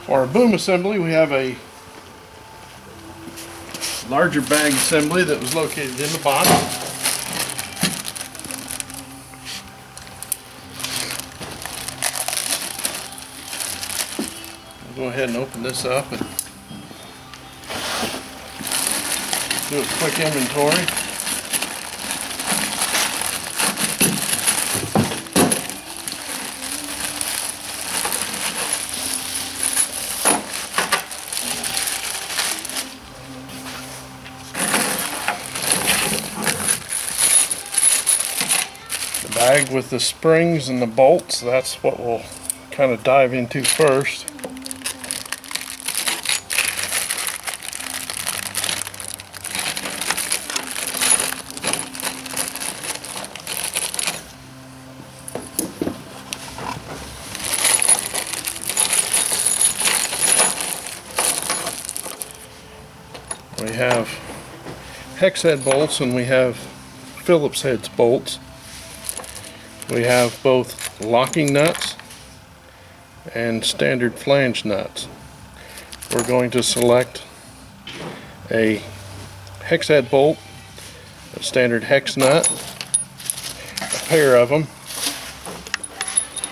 For our boom assembly, we have a larger bag assembly that was located in the bottom. I'll go ahead and open this up and do a quick inventory. Bag with the springs and the bolts, that's what we'll kind of dive into first. We have hex head bolts and we have Phillips head bolts. We have both locking nuts and standard flange nuts. We're going to select a hex head bolt, a standard hex nut, a pair of them,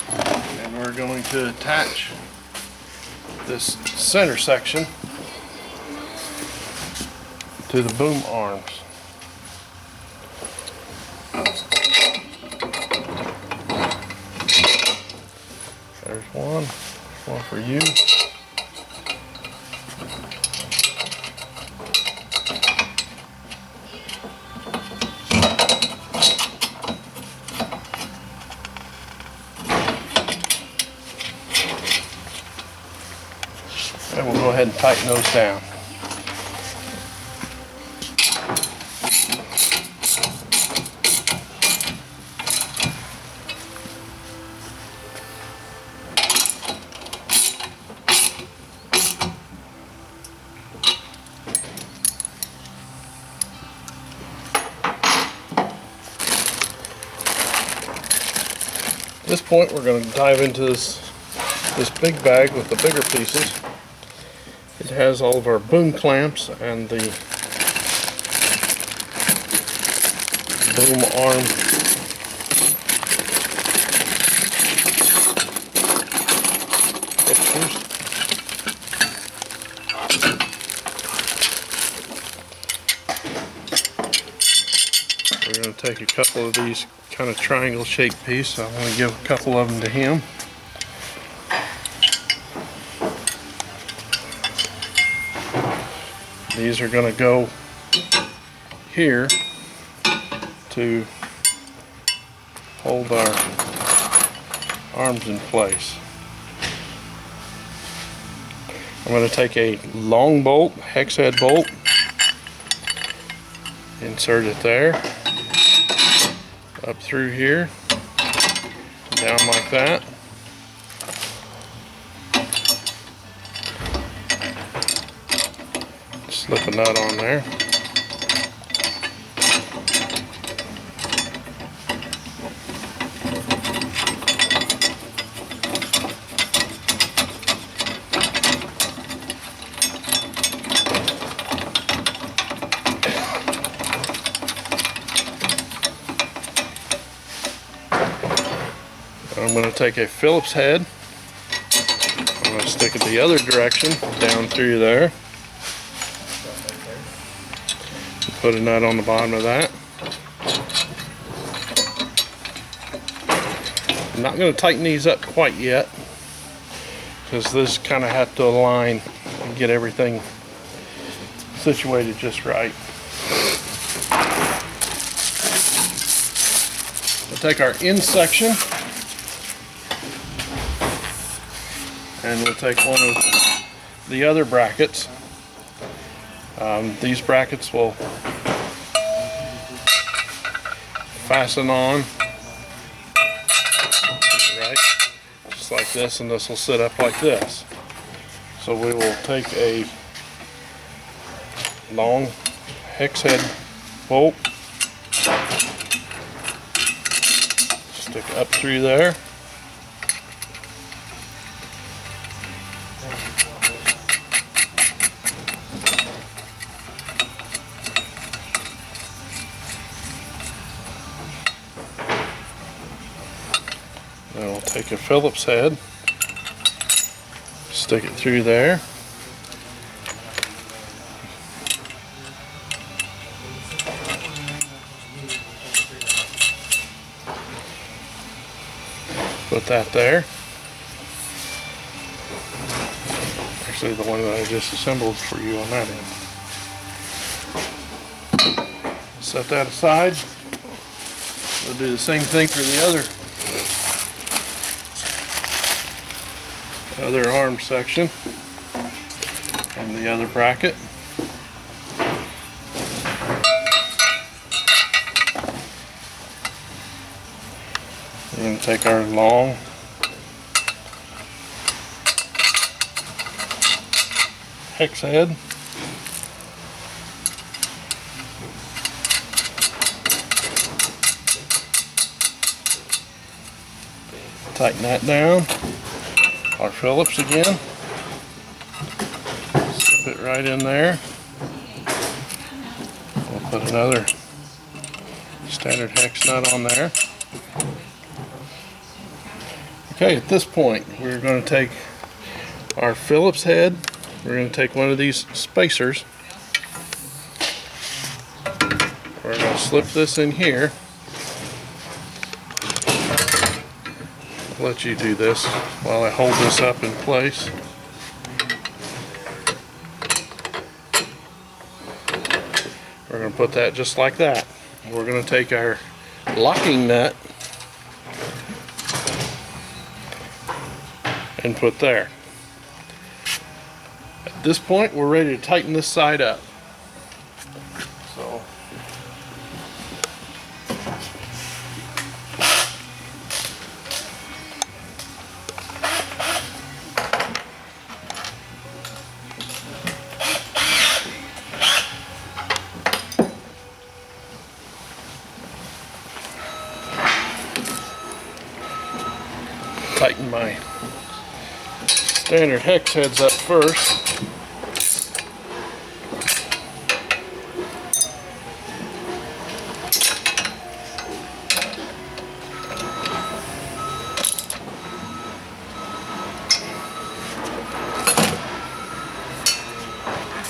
and we're going to attach this center section to the boom arms. There's one for you. And we'll go ahead and tighten those down. At this point, we're going to dive into this big bag with the bigger pieces. It has all of our boom clamps and the boom arm fixtures. We're going to take a couple of these kind of triangle shaped piece, so I'm going to give a couple of them to him. These are going to go here to hold our arms in place. I'm going to take a long bolt, hex head bolt, insert it there, up through here, down like that. Slip a nut on there. I'm going to take a Phillips head. I'm going to stick it the other direction, down through there. Put a nut on the bottom of that. I'm not going to tighten these up quite yet, because this kind of have to align and get everything situated just right. We'll take our end section and we'll take one of the other brackets. These brackets will fasten on, right, just like this, and this will sit up like this. So we will take a long hex head bolt, stick up through there, Then we'll take a Phillips head, stick it through there. Put that there. Actually, the one that I just assembled for you on that end. Set that aside. We'll do the same thing for the other arm section and the other bracket. We're going to take our long hex head, tighten that down. Our Phillips again, slip it right in there. We'll put another standard hex nut on there. Okay, at this point we're going to take our Phillips head, we're going to take one of these spacers, we're going to slip this in here. I'll let you do this while I hold this up in place. We're going to put that just like that. We're going to take our locking nut and put there. At this point, we're ready to tighten this side up. So tighten my standard hex heads up first.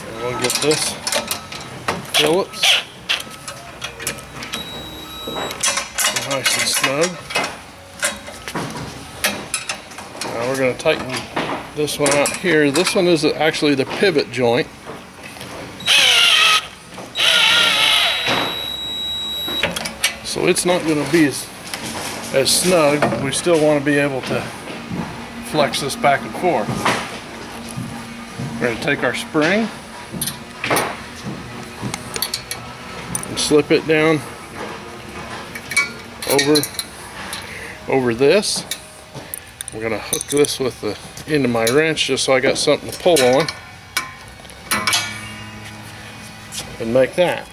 And we'll get this Phillips nice and snug. Now we're going to tighten this one out here. This one is actually the pivot joint. So it's not going to be as snug. We still want to be able to flex this back and forth. We're going to take our spring and slip it down over this. We're going to hook this with the end of my wrench just so I got something to pull on and make that.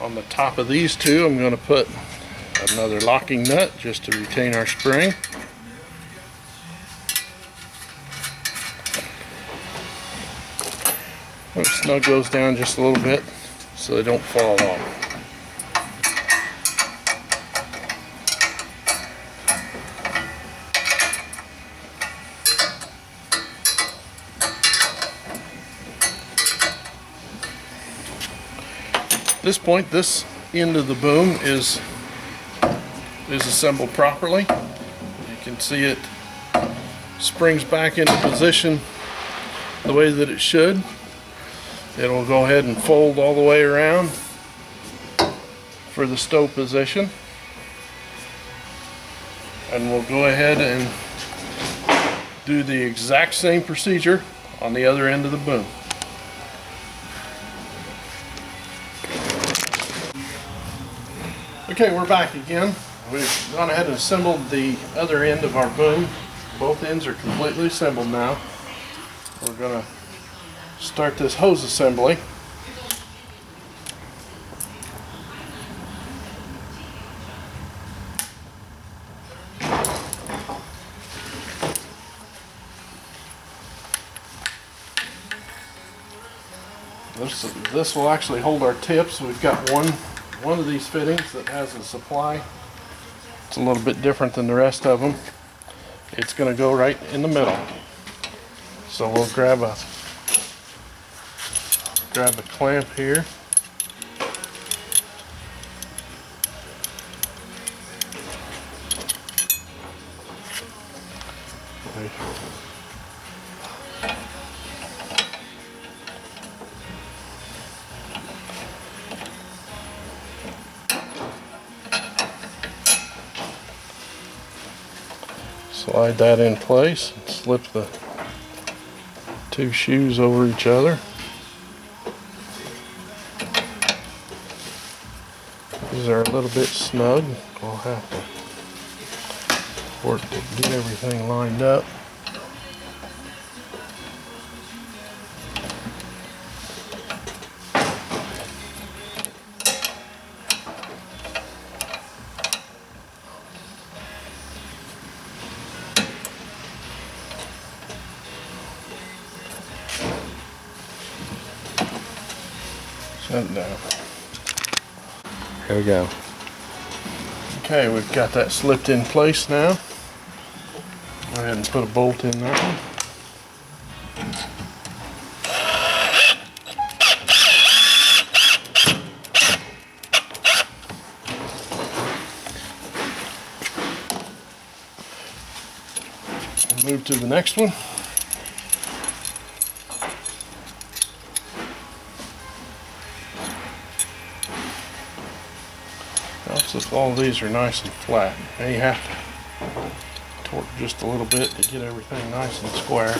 On the top of these two, I'm going to put another locking nut just to retain our spring. I'll snug those down just a little bit so they don't fall off. At this point, this end of the boom is assembled properly. You can see it springs back into position the way that it should. It'll go ahead and fold all the way around for the stow position. And we'll go ahead and do the exact same procedure on the other end of the boom. Okay, we're back again. We've gone ahead and assembled the other end of our boom. Both ends are completely assembled now. We're going to start this hose assembly. This will actually hold our tips. We've got one of these fittings that has a supply. It's a little bit different than the rest of them. It's going to go right in the middle. So we'll grab a clamp here. Slide that in place and slip the two shoes over each other. These are a little bit snug. I'll have to work to get everything lined up. Set it down. Here we go. Okay, we've got that slipped in place now. Go ahead and put a bolt in that one. Move to the next one. Helps if all these are nice and flat. Now you have to torque just a little bit to get everything nice and square.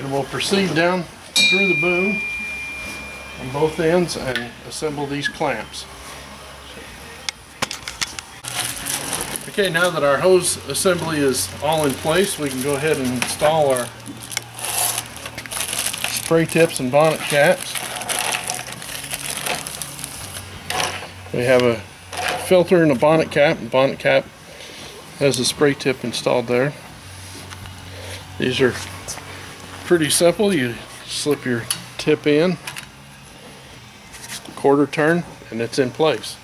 And we'll proceed down through the boom on both ends and assemble these clamps. Okay, now that our hose assembly is all in place, we can go ahead and install our spray tips and bonnet caps. We have a filter and a bonnet cap. The bonnet cap has a spray tip installed there. These are pretty simple. You slip your tip in, quarter turn, and it's in place.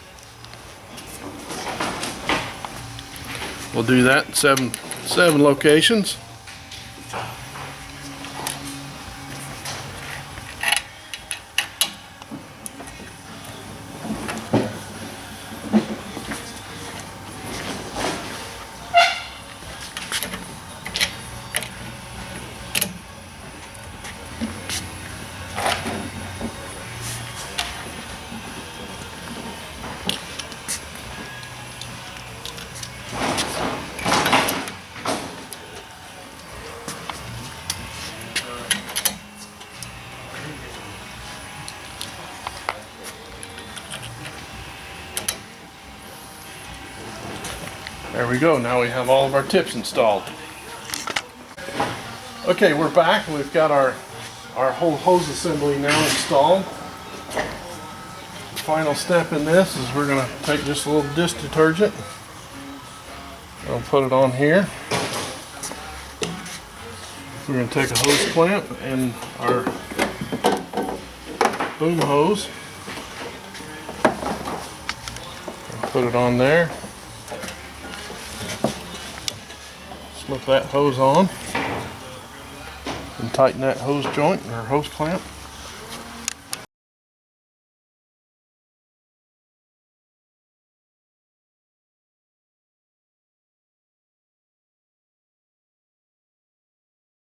We'll do that in seven locations. There we go. Now we have all of our tips installed. Okay, we're back. We've got our whole hose assembly now installed. The final step in this is we're going to take just a little dish detergent. I'll put it on here. We're going to take a hose clamp and our boom hose. Put it on there. Slip that hose on and tighten that hose joint or hose clamp.